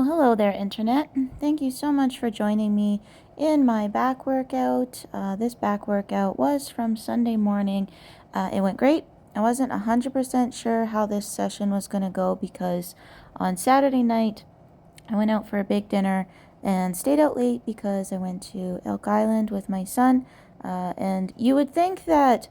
Hello there, Internet. Thank you so much for joining me in my back workout. This back workout was from Sunday morning. It went great. I wasn't 100% sure how this session was going to go because on Saturday night, I went out for a big dinner and stayed out late because I went to Elk Island with my son. And you would think that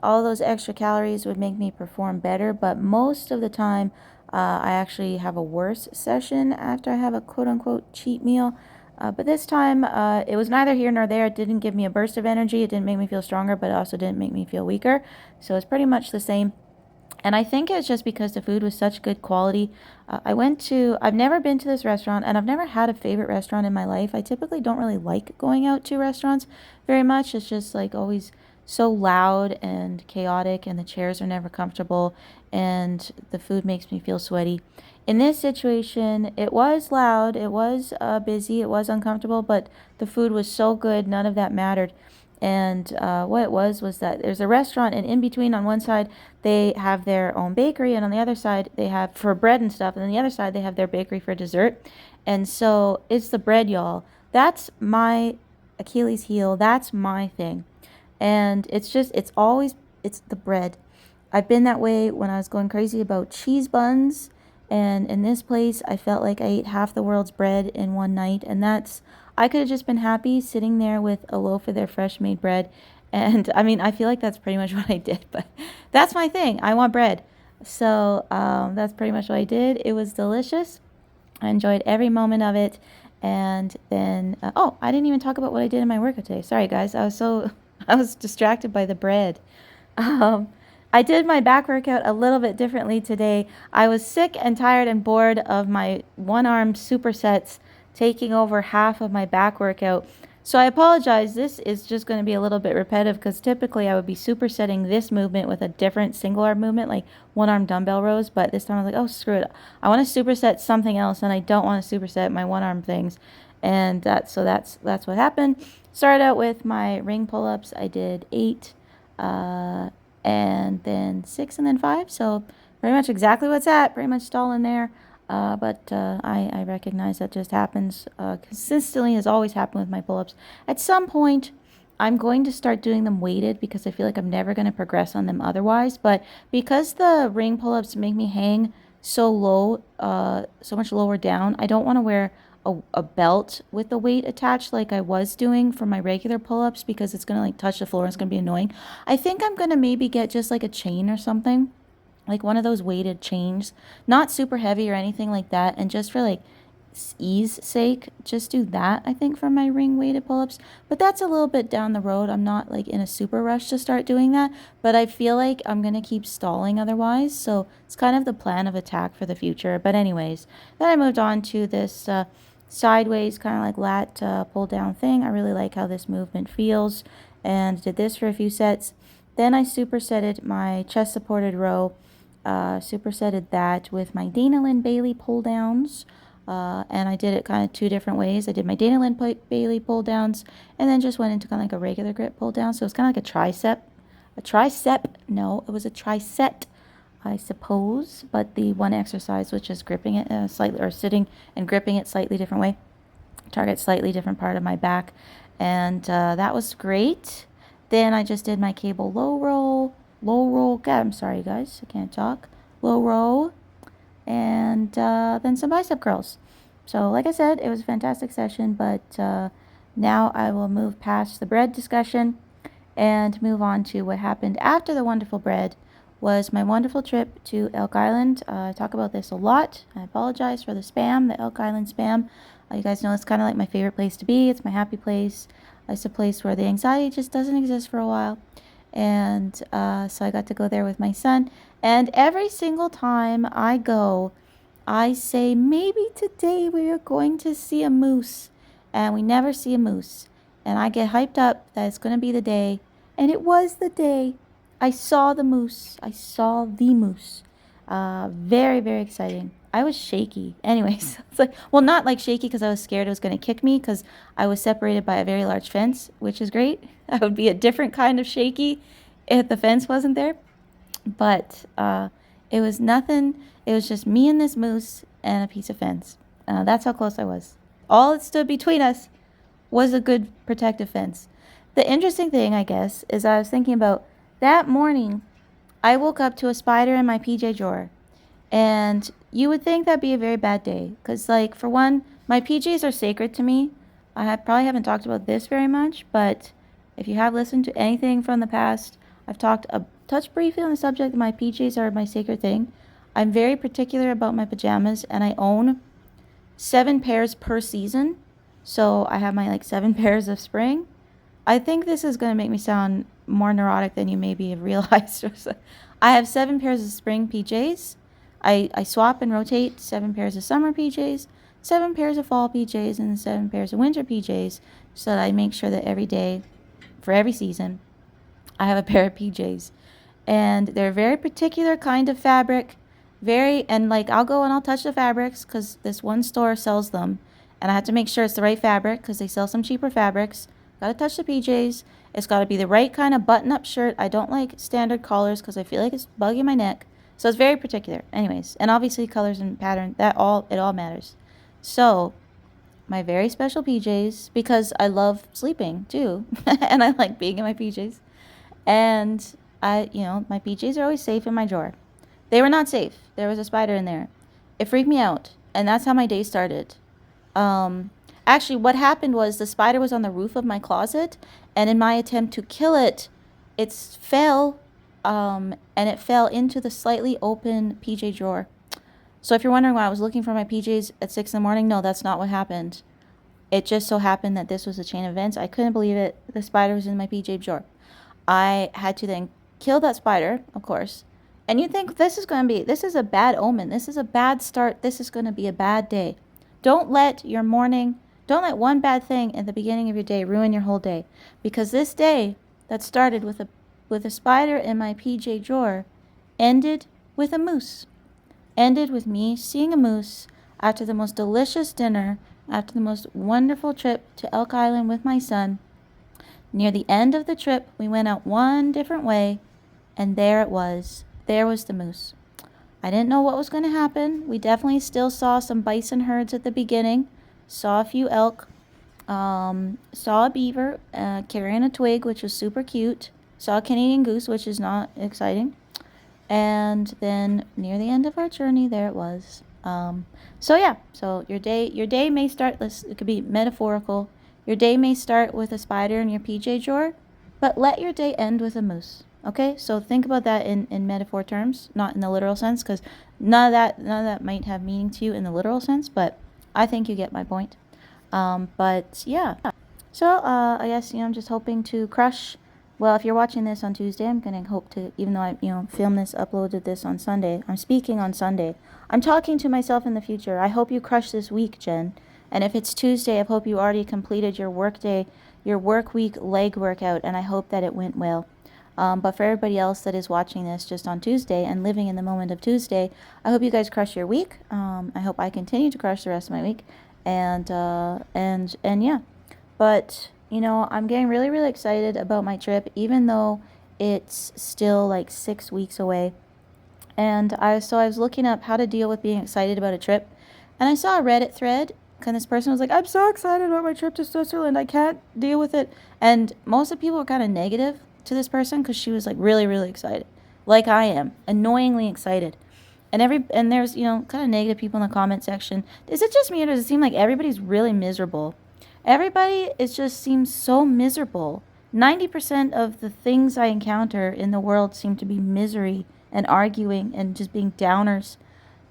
all those extra calories would make me perform better, but most of the time, I actually have a worse session after I have a quote unquote cheat meal. But this time, it was neither here nor there. It didn't give me a burst of energy. It didn't make me feel stronger, but it also didn't make me feel weaker. So it's pretty much the same. And I think it's just because the food was such good quality. I've never been to this restaurant and I've never had a favorite restaurant in my life. I typically don't really like going out to restaurants very much. It's just like always so loud and chaotic, and the chairs are never comfortable, and the food makes me feel sweaty. In this situation, it was loud, it was busy, it was uncomfortable, but the food was so good, none of that mattered. And what it was that there's a restaurant, and in between, on one side, they have their own bakery, and on the other side, they have for bread and stuff, and on the other side, they have their bakery for dessert. And so it's the bread, y'all. That's my Achilles heel. That's my thing. And it's the bread. I've been that way when I was going crazy about cheese buns. And in this place, I felt like I ate half the world's bread in one night. And I could have just been happy sitting there with a loaf of their fresh made bread. And I mean, I feel like that's pretty much what I did, but that's my thing. I want bread. So that's pretty much what I did. It was delicious. I enjoyed every moment of it. And then, I didn't even talk about what I did in my workout today. Sorry, guys. I was distracted by the bread. Um, I did my back workout a little bit differently today. I was sick and tired and bored of my one-arm supersets taking over half of my back workout. So I apologize. This is just going to be a little bit repetitive because typically I would be supersetting this movement with a different single arm movement, like one arm dumbbell rows. But this time I was like, oh, screw it. I want to superset something else, and I don't want to superset my one arm things. And that's what happened. Started out with my ring pull-ups. I did 8, and then 6, and then 5. So pretty much exactly what's at. Pretty much stall in there. But I recognize that just happens consistently, has always happened with my pull-ups. At some point, I'm going to start doing them weighted because I feel like I'm never going to progress on them otherwise. But because the ring pull-ups make me hang so low, so much lower down, I don't want to wear a belt with the weight attached like I was doing for my regular pull-ups because it's going to like touch the floor and it's going to be annoying. I think I'm going to maybe get just like a chain or something, like one of those weighted chains, not super heavy or anything like that, and just for like ease sake, just do that, I think, for my ring weighted pull-ups. But that's a little bit down the road. I'm not like in a super rush to start doing that, but I feel like I'm gonna keep stalling otherwise, so it's kind of the plan of attack for the future. But anyways, then I moved on to this sideways kind of like lat pull down thing. I really like how this movement feels, and did this for a few sets. Then I supersetted my chest supported row, supersetted that with my Dana Lynn Bailey pull downs. And I did it kind of 2 different ways. I did my Dana Lynn Bailey pull downs and then just went into kind of like a regular grip pull down. So it's kind of like a tricep. No, it was a tricep, I suppose. But the one exercise, which is gripping it slightly, or sitting and gripping it slightly different way, target slightly different part of my back. And that was great. Then I just did my cable low roll. God, I'm sorry, guys. I can't talk. Low row. And then some bicep curls. So like I said, it was a fantastic session, but now I will move past the bread discussion and move on to what happened after the wonderful bread was my wonderful trip to Elk Island. I talk about this a lot. I apologize for the spam, the Elk Island spam. You guys know it's kind of like my favorite place to be. It's my happy place. It's a place where the anxiety just doesn't exist for a while. And so I got to go there with my son. And every single time I go, I say, maybe today we are going to see a moose. And we never see a moose. And I get hyped up that it's going to be the day. And it was the day. I saw the moose. I saw the moose. Very, very exciting. I was shaky. Anyways, it's like, well, not like shaky because I was scared it was going to kick me because I was separated by a very large fence, which is great. I would be a different kind of shaky if the fence wasn't there. But it was nothing. It was just me and this moose and a piece of fence. That's how close I was. All that stood between us was a good protective fence. The interesting thing, I guess, is I was thinking about that morning. I woke up to a spider in my PJ drawer. And you would think that'd be a very bad day. Because, like, for one, my PJs are sacred to me. Probably haven't talked about this very much, but if you have listened to anything from the past, I've touched briefly on the subject that my PJs are my sacred thing. I'm very particular about my pajamas, and I own 7 pairs per season. So I have my, like, 7 pairs of spring. I think this is going to make me sound more neurotic than you maybe have realized. I have 7 pairs of spring PJs. I swap and rotate 7 pairs of summer PJs, 7 pairs of fall PJs, and 7 pairs of winter PJs, so that I make sure that every day, for every season, I have a pair of PJs. And they're a very particular kind of fabric. I'll go and I'll touch the fabrics because this one store sells them. And I have to make sure it's the right fabric because they sell some cheaper fabrics. Gotta touch the PJs. It's gotta be the right kind of button-up shirt. I don't like standard collars because I feel like it's bugging my neck. So it's very particular. Anyways, and obviously colors and pattern, it all matters. So my very special PJs, because I love sleeping too, and I like being in my PJs. And my PJs are always safe in my drawer. They were not safe. There was a spider in there. It freaked me out, and that's how my day started. Actually, what happened was the spider was on the roof of my closet, and in my attempt to kill it, it fell, and it fell into the slightly open PJ drawer. So if you're wondering why I was looking for my PJs at 6 in the morning, no, that's not what happened. It just so happened that this was a chain of events. I couldn't believe it. The spider was in my PJ drawer. I had to then kill that spider, of course. And you think this is a bad omen. This is a bad start. This is going to be a bad day. Don't let one bad thing at the beginning of your day ruin your whole day. Because this day that started with a spider in my PJ drawer ended with a moose. Ended with me seeing a moose after the most delicious dinner, after the most wonderful trip to Elk Island with my son. Near the end of the trip, we went out one different way, and there it was. There was the moose. I didn't know what was going to happen. We definitely still saw some bison herds at the beginning, saw a few elk, saw a beaver carrying a twig, which was super cute, saw a Canadian goose, which is not exciting. And then near the end of our journey, there it was. So your day may start, it could be metaphorical. Your day may start with a spider in your PJ drawer, but let your day end with a moose. Okay, so think about that in metaphor terms, not in the literal sense, because none of that might have meaning to you in the literal sense, but I think you get my point. But yeah, so I guess I'm just hoping to crush. Well, if you're watching this on Tuesday, I'm gonna hope to, even though I filmed this, uploaded this on Sunday. I'm speaking on Sunday. I'm talking to myself in the future. I hope you crush this week, Jen. And if it's Tuesday, I hope you already completed your work week leg workout, and I hope that it went well. But for everybody else that is watching this just on Tuesday and living in the moment of Tuesday, I hope you guys crush your week. I hope I continue to crush the rest of my week, and yeah. But I'm getting really, really excited about my trip, even though it's still like 6 weeks away. And I was looking up how to deal with being excited about a trip, and I saw a Reddit thread. And this person was like, I'm so excited about my trip to Switzerland. I can't deal with it. And most of the people were kind of negative to this person because she was like really, really excited. Like I am. Annoyingly excited. And there's, kind of negative people in the comment section. Is it just me or does it seem like everybody's really miserable? Everybody just seems so miserable. 90% of the things I encounter in the world seem to be misery and arguing and just being downers.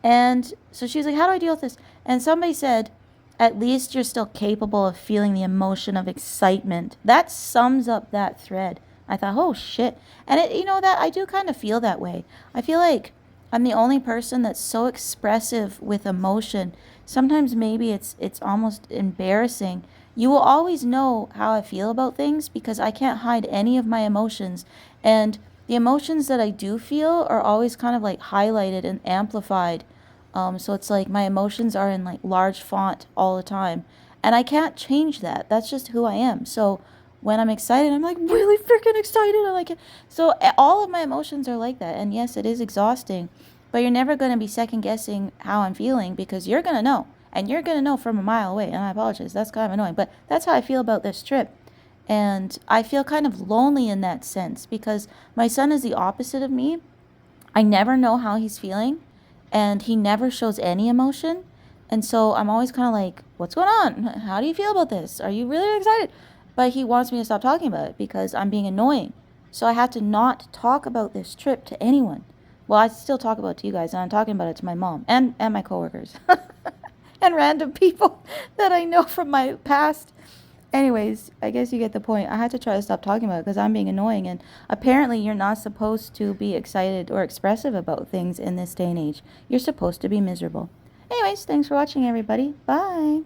And so she's like, how do I deal with this? And somebody said, at least you're still capable of feeling the emotion of excitement. That sums up that thread. I thought, oh shit. And that I do kind of feel that way. I feel like I'm the only person that's so expressive with emotion. Sometimes maybe it's almost embarrassing. You will always know how I feel about things because I can't hide any of my emotions. And the emotions that I do feel are always kind of like highlighted and amplified. So it's like my emotions are in like large font all the time. And I can't change that. That's just who I am. So when I'm excited, I'm like really freaking excited. I like it. So all of my emotions are like that. And yes, it is exhausting. But you're never going to be second guessing how I'm feeling because you're going to know. And you're going to know from a mile away. And I apologize. That's kind of annoying. But that's how I feel about this trip. And I feel kind of lonely in that sense because my son is the opposite of me. I never know how he's feeling. And he never shows any emotion. And so I'm always kind of like, what's going on? How do you feel about this? Are you really excited? But he wants me to stop talking about it because I'm being annoying. So I had to not talk about this trip to anyone. Well, I still talk about it to you guys, and I'm talking about it to my mom and my coworkers and random people that I know from my past. Anyways, I guess you get the point. I had to try to stop talking about it because I'm being annoying, and apparently you're not supposed to be excited or expressive about things in this day and age. You're supposed to be miserable. Anyways, thanks for watching, everybody. Bye.